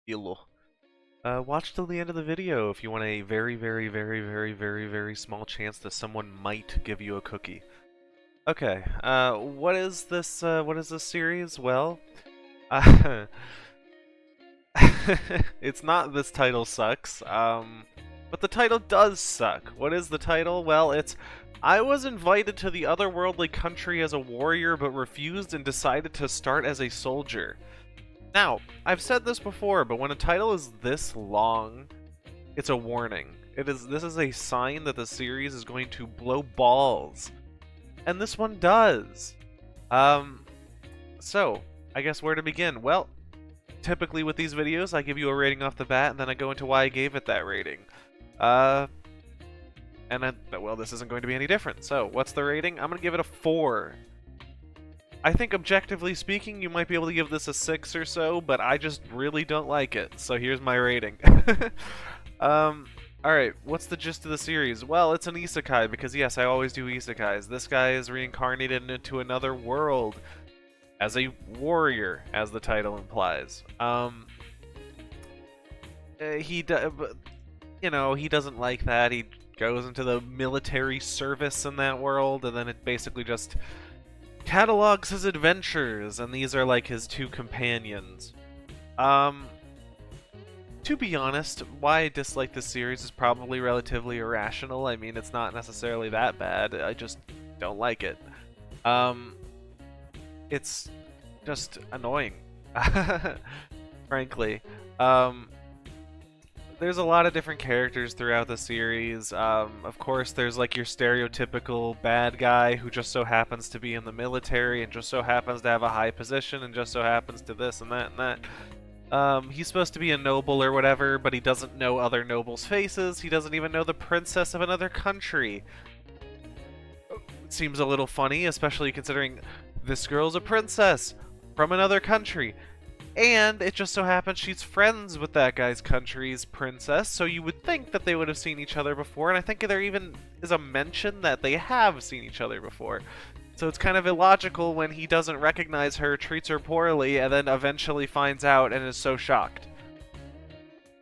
Elo. Watch till the end of the video if you want a very, very, very, very, very, very small chance that someone might give you a cookie. Okay, what is this series? Well, uh, it's not This Title Sucks, but the title does suck. What is the title? Well, it's I was invited to the otherworldly country as a warrior but refused and decided to start as a soldier. Now, I've said this before, but when a title is this long, it's a warning. This is a sign that the series is going to blow balls. And this one does. So, I guess where to begin? Well, typically with these videos, I give you a rating off the bat, and then I go into why I gave it that rating. Well, this isn't going to be any different. So, what's the rating? I'm going to give it a 4. I think objectively speaking, you might be able to give this a 6 or so, but I just really don't like it. So here's my rating. Alright, what's the gist of the series? Well, it's an isekai, because yes, I always do isekais. This guy is reincarnated into another world as a warrior, as the title implies. He doesn't like that. He goes into the military service in that world, and then it basically just catalogs his adventures, and these are like his 2 companions. To be honest, why I dislike this series is probably relatively irrational. I mean, it's not necessarily that bad, I just don't like it. It's just annoying, frankly. There's a lot of different characters throughout the series. Of course, there's like your stereotypical bad guy who just so happens to be in the military and just so happens to have a high position and just so happens to this and that and that. He's supposed to be a noble or whatever, but he doesn't know other nobles' faces. He doesn't even know the princess of another country. It seems a little funny, especially considering this girl's a princess from another country. And it just so happens she's friends with that guy's country's princess, so you would think that they would have seen each other before, and I think there even is a mention that they have seen each other before. So it's kind of illogical when he doesn't recognize her, treats her poorly, and then eventually finds out and is so shocked.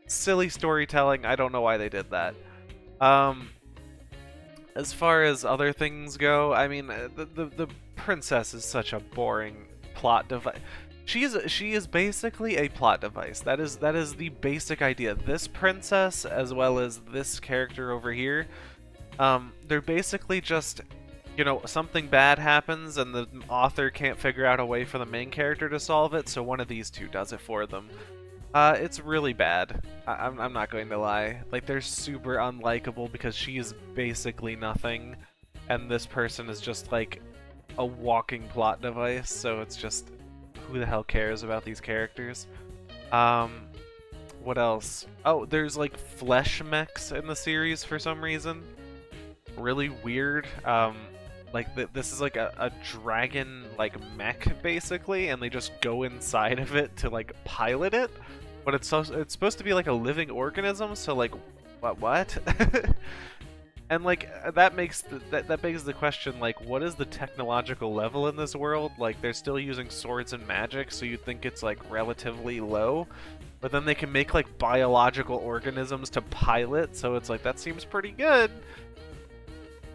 Silly storytelling, I don't know why they did that. As far as other things go, I mean, the princess is such a boring plot device. She is basically a plot device. That is the basic idea. This princess, as well as this character over here, they're basically just, something bad happens and the author can't figure out a way for the main character to solve it, so one of these two does it for them. It's really bad. I'm not going to lie. Like, they're super unlikable because she is basically nothing, and this person is just like a walking plot device, so it's just, who the hell cares about these characters? What else? Oh, there's like flesh mechs in the series for some reason. Really weird. This is like a dragon like mech basically, and they just go inside of it to like pilot it. But it's supposed to be like a living organism, so like what? And like that begs the question, like, what is the technological level in this world? Like, they're still using swords and magic, so you'd think it's like relatively low, but then they can make like biological organisms to pilot, so it's like, that seems pretty good.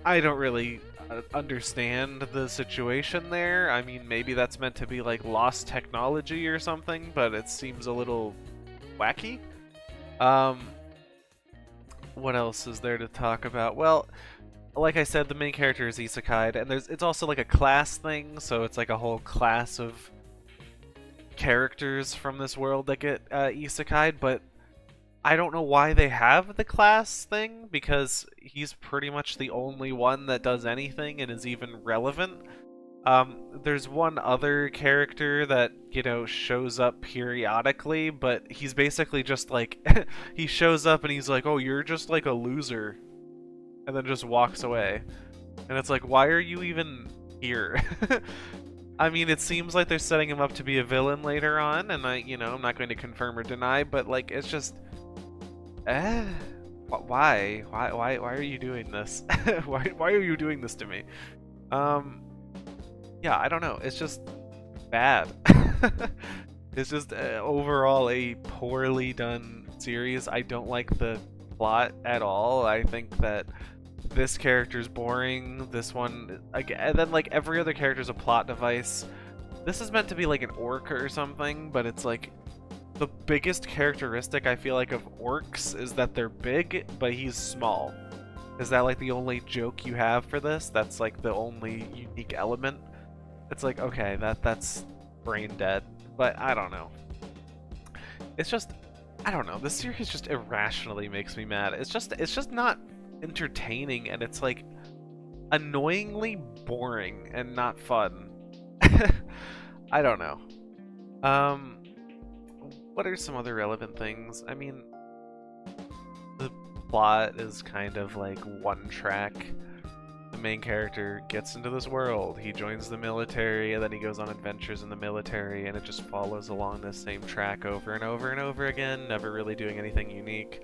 I don't really understand the situation there. I mean, maybe that's meant to be like lost technology or something, but it seems a little wacky. What else is there to talk about? Well, like I said, the main character is isekai'd, and it's also like a class thing, so it's like a whole class of characters from this world that get isekai'd, but I don't know why they have the class thing, because he's pretty much the only one that does anything and is even relevant. There's one other character that, shows up periodically, but he's basically just like, he shows up and he's like, oh, you're just like a loser, and then just walks away. And it's like, why are you even here? I mean, it seems like they're setting him up to be a villain later on, and I'm not going to confirm or deny, but like, it's just, why are you doing this? why are you doing this to me? Yeah, I don't know. It's just bad. It's just overall a poorly done series. I don't like the plot at all. I think that this character's boring. This one, and then like every other character's a plot device. This is meant to be like an orc or something, but it's like the biggest characteristic I feel like of orcs is that they're big, but he's small. Is that like the only joke you have for this? That's like the only unique element? It's like, okay, that's brain dead, but I don't know. It's just, I don't know. This series just irrationally makes me mad. It's just not entertaining, and it's like annoyingly boring and not fun. I don't know. Um, what are some other relevant things? I mean, the plot is kind of like one track. The main character gets into this world, he joins the military, and then he goes on adventures in the military, and it just follows along this same track over and over and over again, never really doing anything unique.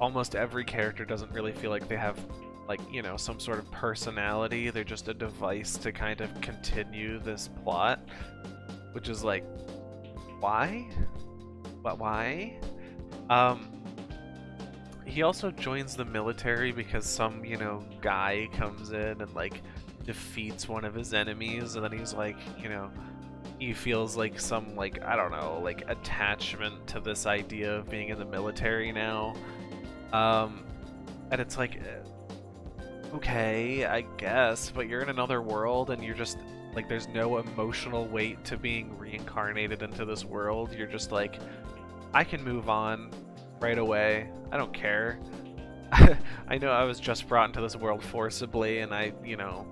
Almost every character doesn't really feel like they have, like, you know, some sort of personality. They're just a device to kind of continue this plot, which is like, why? But why? He also joins the military because some, you know, guy comes in and like defeats one of his enemies, and then he's like, you know, he feels like some, like, I don't know, like attachment to this idea of being in the military now. And it's like, okay, I guess, but you're in another world and you're just like, there's no emotional weight to being reincarnated into this world. You're just like, I can move on right away. I don't care. I know I was just brought into this world forcibly, and I, you know,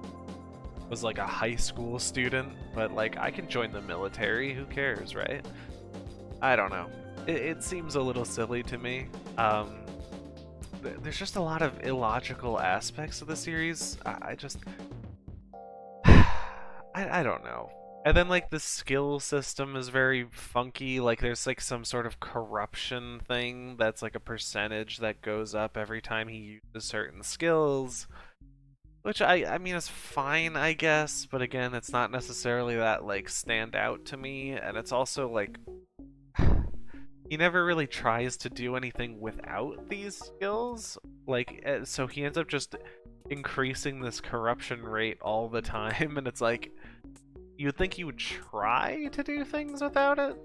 was like a high school student, but like, I can join the military. Who cares, right? I don't know. It seems a little silly to me. There's just a lot of illogical aspects of the series. I just, I don't know. And then like the skill system is very funky. Like there's like some sort of corruption thing that's like a percentage that goes up every time he uses certain skills. Which I mean is fine, I guess, but again, it's not necessarily that like stand out to me, and it's also like he never really tries to do anything without these skills. Like so he ends up just increasing this corruption rate all the time, and it's like, you'd think he would try to do things without it.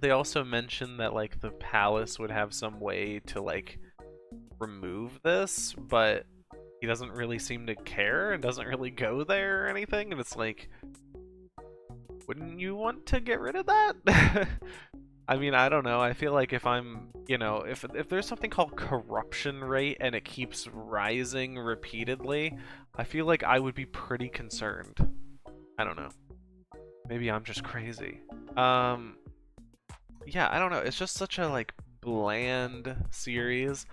They also mentioned that like the palace would have some way to like remove this, but he doesn't really seem to care and doesn't really go there or anything, and it's like, wouldn't you want to get rid of that? I mean, I don't know. I feel like if I'm, you know, if there's something called corruption rate and it keeps rising repeatedly, I feel like I would be pretty concerned. I don't know. Maybe I'm just crazy. Yeah, I don't know. It's just such a like bland series,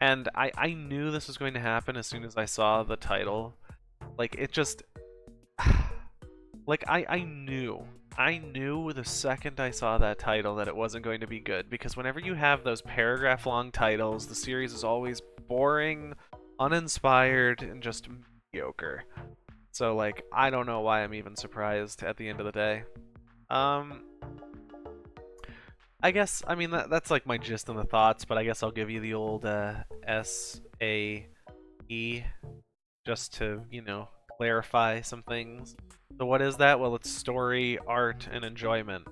and I knew this was going to happen as soon as I saw the title. Like it just like I knew the second I saw that title that it wasn't going to be good, because whenever you have those paragraph long titles, the series is always boring, uninspired, and just mediocre. So like, I don't know why I'm even surprised at the end of the day. I guess, I mean, that's like my gist and the thoughts, but I guess I'll give you the old SAE just to, you know, clarify some things. So what is that? Well, it's story, art, and enjoyment.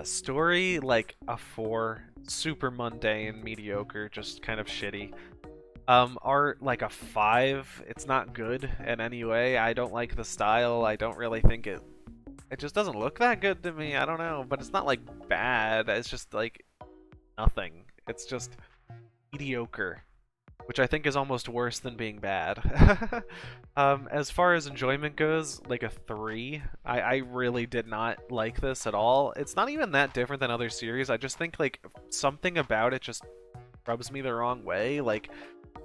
Story, like a 4, super mundane, mediocre, just kind of shitty. Art, like a 5, it's not good in any way. I don't like the style. I don't really think it just doesn't look that good to me. I don't know, but it's not like bad. It's just like nothing. It's just mediocre, which I think is almost worse than being bad. As far as enjoyment goes, like a 3. I really did not like this at all. It's not even that different than other series. I just think like something about it just rubs me the wrong way. Like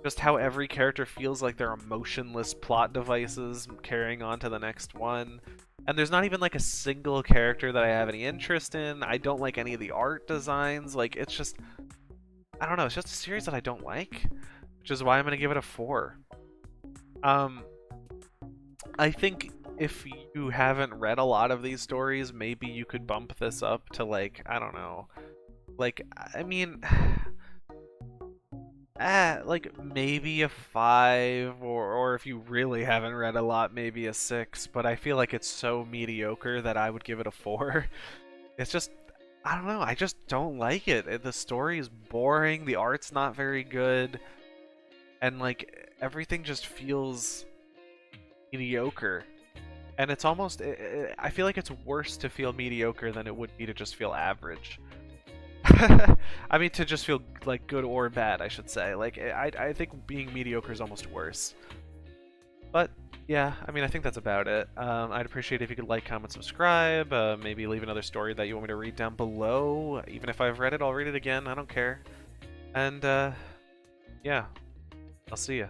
just how every character feels like they're emotionless plot devices carrying on to the next one. And there's not even like a single character that I have any interest in. I don't like any of the art designs. Like it's just, I don't know, it's just a series that I don't like, which is why I'm gonna give it a 4. I think if you haven't read a lot of these stories, maybe you could bump this up to like, I don't know. Like, I mean, like maybe a 5, or if you really haven't read a lot, maybe a 6, but I feel like it's so mediocre that I would give it a 4. It's just, I don't know, I just don't like it. The story is boring, the art's not very good, and like everything just feels mediocre. And it's almost, I feel like it's worse to feel mediocre than it would be to just feel average. I mean, to just feel like good or bad, I should say. Like, I think being mediocre is almost worse. But yeah, I mean, I think that's about it. I'd appreciate if you could like, comment, subscribe. Maybe leave another story that you want me to read down below. Even if I've read it, I'll read it again. I don't care. And yeah, I'll see ya.